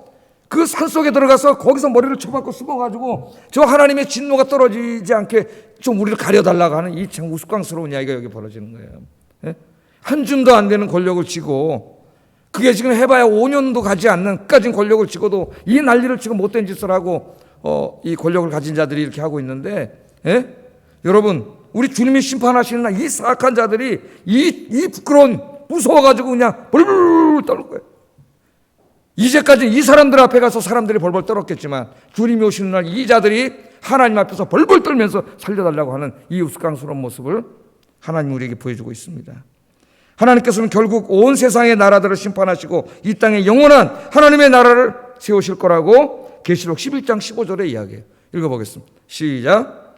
S1: 그 산속에 들어가서 거기서 머리를 쳐박고 숨어가지고 저 하나님의 진노가 떨어지지 않게 좀 우리를 가려달라고 하는 이 참 우스꽝스러운 이야기가 여기 벌어지는 거예요. 예? 한 줌도 안 되는 권력을 쥐고, 그게 지금 해봐야 5년도 가지 않는 끝까지 권력을 쥐고도 이 난리를 치고 못된 짓을 하고 이 권력을 가진 자들이 이렇게 하고 있는데, 예? 여러분, 우리 주님이 심판하시는 날 이 사악한 자들이 이 부끄러운, 무서워가지고 그냥 벌벌 떨 거예요. 이제까지 이 사람들 앞에 가서 사람들이 벌벌 떨었겠지만 주님이 오시는 날 이 자들이 하나님 앞에서 벌벌 떨면서 살려달라고 하는 이 우스꽝스러운 모습을 하나님 우리에게 보여주고 있습니다. 하나님께서는 결국 온 세상의 나라들을 심판하시고 이 땅에 영원한 하나님의 나라를 세우실 거라고 계시록 11장 15절에 이야기해요. 읽어보겠습니다. 시작.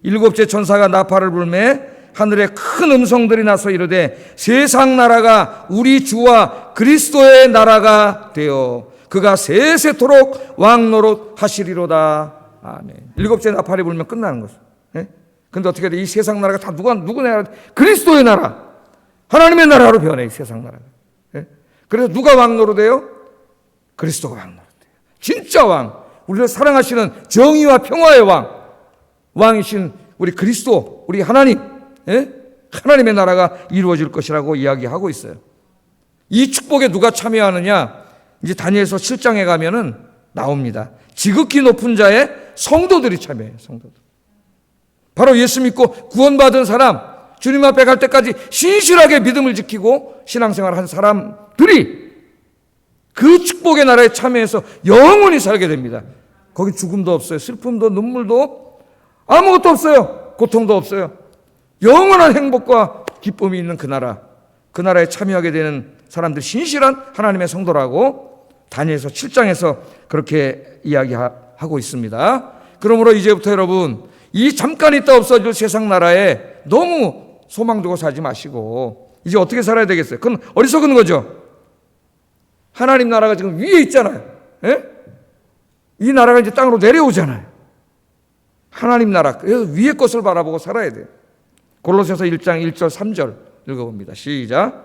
S1: 일곱째 천사가 나팔을 불매 하늘에 큰 음성들이 나서 이르되 세상 나라가 우리 주와 그리스도의 나라가 되어 그가 세세토록 왕노릇 하시리로다. 아멘. 일곱째 나팔이 불면 끝나는 거죠. 예? 근데 어떻게 돼? 이 세상 나라가 다 누구 나라? 그리스도의 나라, 하나님의 나라로 변해, 이 세상 나라가. 예? 그래서 누가 왕노릇해요? 그리스도가 왕노릇해요. 진짜 왕, 우리를 사랑하시는 정의와 평화의 왕이신 우리 그리스도, 우리 하나님, 예? 하나님의 나라가 이루어질 것이라고 이야기하고 있어요. 이 축복에 누가 참여하느냐? 이제 다니엘서 7장에 가면은 나옵니다. 지극히 높은 자의 성도들이 참여해요. 성도들. 바로 예수 믿고 구원받은 사람, 주님 앞에 갈 때까지 신실하게 믿음을 지키고 신앙생활을 한 사람들이 그 축복의 나라에 참여해서 영원히 살게 됩니다. 거기 죽음도 없어요. 슬픔도 눈물도 아무것도 없어요. 고통도 없어요. 영원한 행복과 기쁨이 있는 그 나라, 그 나라에 참여하게 되는 사람들이 신실한 하나님의 성도라고 다니엘서 7장에서 그렇게 이야기하고 있습니다. 그러므로 이제부터 여러분, 이 잠깐 있다 없어질 세상 나라에 너무 소망 두고 살지 마시고 이제 어떻게 살아야 되겠어요? 그건 어리석은 거죠. 하나님 나라가 지금 위에 있잖아요. 예? 이 나라가 이제 땅으로 내려오잖아요. 하나님 나라, 그래서 위의 것을 바라보고 살아야 돼요. 골로새서 1장 1절 3절 읽어봅니다. 시작.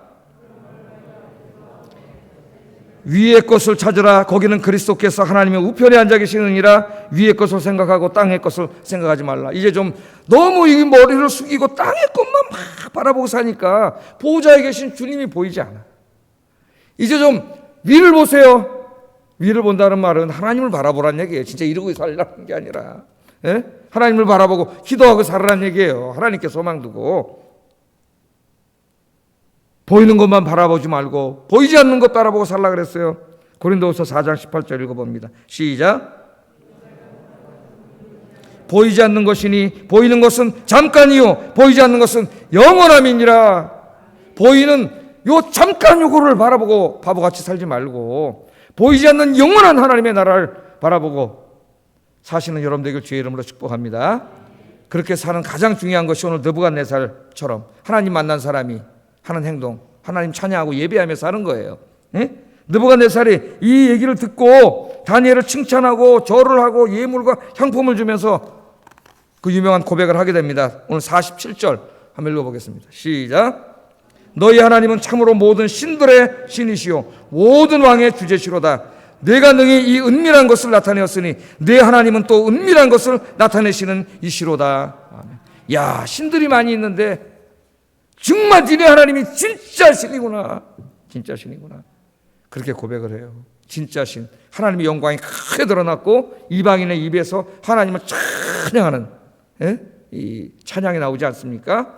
S1: 위의 것을 찾으라. 거기는 그리스도께서 하나님의 우편에 앉아 계시느니라. 위의 것을 생각하고 땅의 것을 생각하지 말라. 이제 좀 너무 이 머리를 숙이고 땅의 것만 막 바라보고 사니까 보호자에 계신 주님이 보이지 않아. 이제 좀 위를 보세요. 위를 본다는 말은 하나님을 바라보라는 얘기예요. 진짜 이러고 살라는 게 아니라, 예? 하나님을 바라보고 기도하고 살라는 얘기예요. 하나님께 소망 두고. 보이는 것만 바라보지 말고 보이지 않는 것 바라보고 살라 그랬어요. 고린도후서 4장 18절 읽어봅니다. 시작. 보이지 않는 것이니 보이는 것은 잠깐이요 보이지 않는 것은 영원함이니라. 보이는 요 잠깐 요거를 바라보고 바보같이 살지 말고 보이지 않는 영원한 하나님의 나라를 바라보고 사시는 여러분 되길 주의 이름으로 축복합니다. 그렇게 사는 가장 중요한 것이 오늘 느부갓네살처럼 하나님 만난 사람이 하는 행동, 하나님 찬양하고 예배하며 사는 거예요. 예? 느부갓네살이 이 얘기를 듣고 다니엘을 칭찬하고 절을 하고 예물과 향품을 주면서 그 유명한 고백을 하게 됩니다. 오늘 47절 한번 읽어보겠습니다. 시작. 너희 하나님은 참으로 모든 신들의 신이시요 모든 왕의 주제시로다. 내가 능히 이 은밀한 것을 나타내었으니 내 하나님은 또 은밀한 것을 나타내시는 이시로다. 아멘. 야, 신들이 많이 있는데 정말 니네 하나님이 진짜 신이구나. 진짜 신이구나. 그렇게 고백을 해요. 진짜 신. 하나님의 영광이 크게 드러났고 이방인의 입에서 하나님을 찬양하는, 예? 이 찬양이 나오지 않습니까?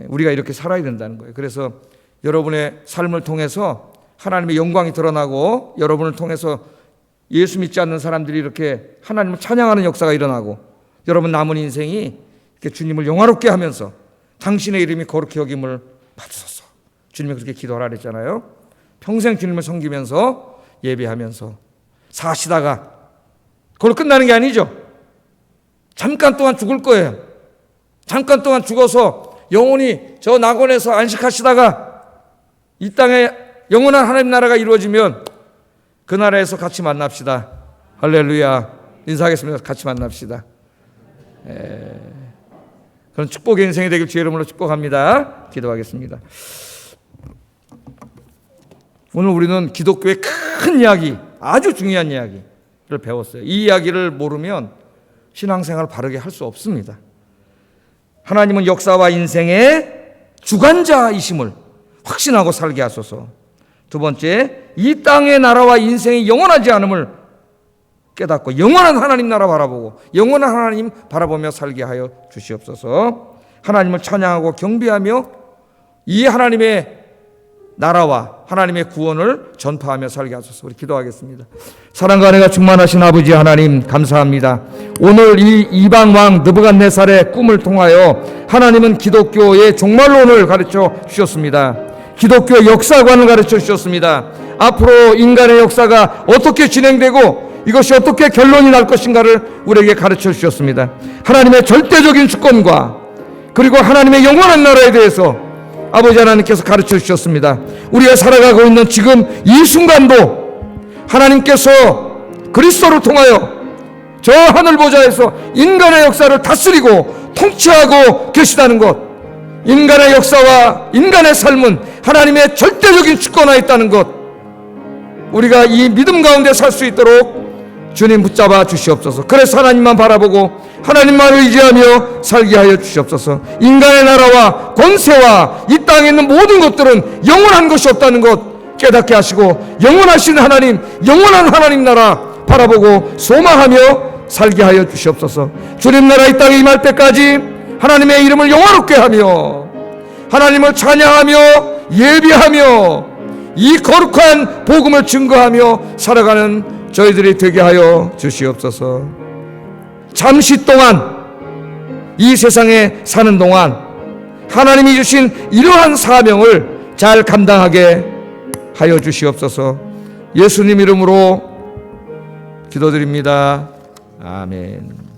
S1: 우리가 이렇게 살아야 된다는 거예요. 그래서 여러분의 삶을 통해서 하나님의 영광이 드러나고 여러분을 통해서 예수 믿지 않는 사람들이 이렇게 하나님을 찬양하는 역사가 일어나고 여러분 남은 인생이 이렇게 주님을 영화롭게 하면서 당신의 이름이 거룩히 여김을 받으소서. 주님이 그렇게 기도하라 그랬잖아요. 평생 주님을 섬기면서 예배하면서 사시다가 그걸로 끝나는 게 아니죠. 잠깐 동안 죽을 거예요. 잠깐 동안 죽어서 영원히 저 낙원에서 안식하시다가 이 땅에 영원한 하나님 나라가 이루어지면 그 나라에서 같이 만납시다. 할렐루야. 인사하겠습니다. 같이 만납시다. 그런 축복의 인생이 되길 주의 이름으로 축복합니다. 기도하겠습니다. 오늘 우리는 기독교의 큰 이야기, 아주 중요한 이야기를 배웠어요. 이 이야기를 모르면 신앙생활을 바르게 할 수 없습니다. 하나님은 역사와 인생의 주관자이심을 확신하고 살게 하소서. 두 번째, 이 땅의 나라와 인생이 영원하지 않음을 깨닫고 영원한 하나님 나라 바라보고 영원한 하나님 바라보며 살게 하여 주시옵소서. 하나님을 찬양하고 경배하며 이 하나님의 나라와 하나님의 구원을 전파하며 살게 하소서. 우리 기도하겠습니다. 사랑과 은혜가 충만하신 아버지 하나님 감사합니다. 오늘 이 이방왕 느부갓네살의 꿈을 통하여 하나님은 기독교의 종말론을 가르쳐 주셨습니다. 기독교의 역사관을 가르쳐 주셨습니다. 앞으로 인간의 역사가 어떻게 진행되고 이것이 어떻게 결론이 날 것인가를 우리에게 가르쳐 주셨습니다. 하나님의 절대적인 주권과 그리고 하나님의 영원한 나라에 대해서 아버지 하나님께서 가르쳐 주셨습니다. 우리가 살아가고 있는 지금 이 순간도 하나님께서 그리스도를 통하여 저 하늘 보좌에서 인간의 역사를 다스리고 통치하고 계시다는 것, 인간의 역사와 인간의 삶은 하나님의 절대적인 주권하에 있다는 것, 우리가 이 믿음 가운데 살 수 있도록 주님 붙잡아 주시옵소서. 그래서 하나님만 바라보고 하나님만 의지하며 살게 하여 주시옵소서. 인간의 나라와 권세와 이 땅에 있는 모든 것들은 영원한 것이 없다는 것 깨닫게 하시고 영원하신 하나님, 영원한 하나님 나라 바라보고 소망하며 살게 하여 주시옵소서. 주님 나라 이 땅에 임할 때까지 하나님의 이름을 영화롭게 하며 하나님을 찬양하며 예배하며 이 거룩한 복음을 증거하며 살아가는 저희들이 되게 하여 주시옵소서. 잠시 동안 이 세상에 사는 동안 하나님이 주신 이러한 사명을 잘 감당하게 하여 주시옵소서. 예수님 이름으로 기도드립니다. 아멘.